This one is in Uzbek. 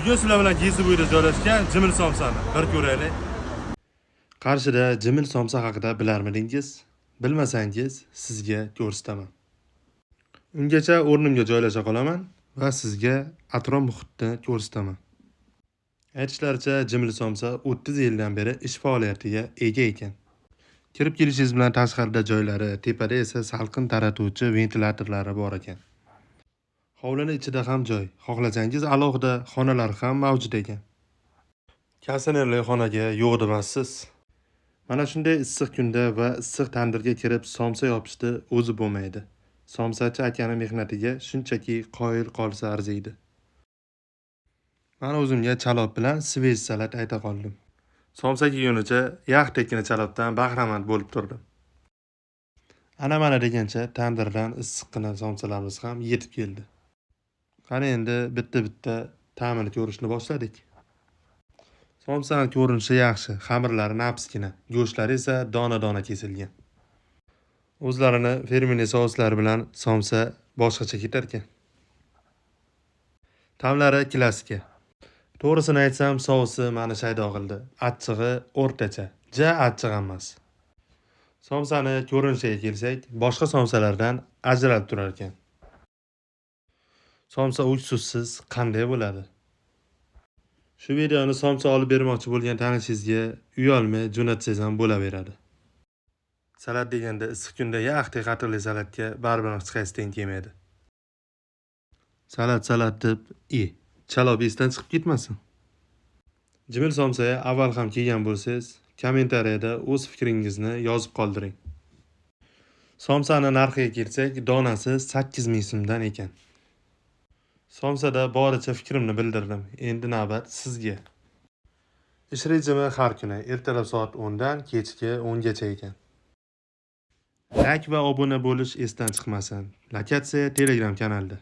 Bugun sizlar bilan Gezi bo'yida joylashgan Jimil somsani bir ko'raylik. Qarshida Jimil somsa haqida bilarmidingiz? Bilmasangiz, sizga ko'rsataman. Ungacha o'rnimga joylasha qolaman va sizga atrof muhitni ko'rsataman. Aytishlaricha, Jimil somsa 30 yildan beri ish faoliyatiga ega ekan. Kirib kelishingiz bilan tashqarida joylari, tepada esa salqin taratuvchi ventilyatorlari bor ekan. Hovlini ichida ham joy, xohlasangiz alohida xonalar ham mavjud ekan. Konditsionerli xonaga yo'q demassiz. Mana shunday issiq kunda va issiq tandirga kirib somsa yopishni o'zi bo'lmaydi. Somsachi akani mehnatiga shunchaki qoyil qolsa arziydi. Men o'zimga chalob bilan svej salat ayta qoldim. Somsa kiyunicha yaxtekkina chalobdan bahramand bo'lib turdim. Ana mana degancha tandirdan issiqqina somsalarimiz ham yetib keldi. Qani endi bitta ta'mini ko'rishni boshladik. Somsaning ko'rinishi yaxshi, xamirlari nafisgina, go'shtlari esa dona-dona kesilgan. O'zlarini ferminiy souslari bilan somsa boshqacha ketar ekan. Ta'mlari klassika. To'g'risini aytsam, sousi meni shaydo qildi. Achchig'i o'rtacha, ja achchiq emas. Somsani ko'rinishiga kelsak, boshqa somsalardan ajralib turar ekan. Somsa uch-suzsiz qanday bo'ladi? Shu videoni somsa olib bermoqchi bo'lgan tanishingizga uyalmay jo'natsangiz ham bo'laveradi. Salat deganda issiq kunda yaxtay qatiqli salatga baribir hech qaysi teng kelmaydi. Salat deb chalob esdan chiqib ketmasin. Jimil somsaga avval ham kelgan bo'lsangiz, kommentariyada o'z fikringizni yozib qoldiring. Somsani narxiga kelsak, donasi 8 ming so'mdan ekan. Somsada boricha fikrimni bildirdim. Endi navbat sizga. Ish rejimi har kuni ertalab soat 10 dan kechki 10 gacha ekan. Like va obuna bo'lish esdan chiqmasin. Lokatsiya Telegram kanalida.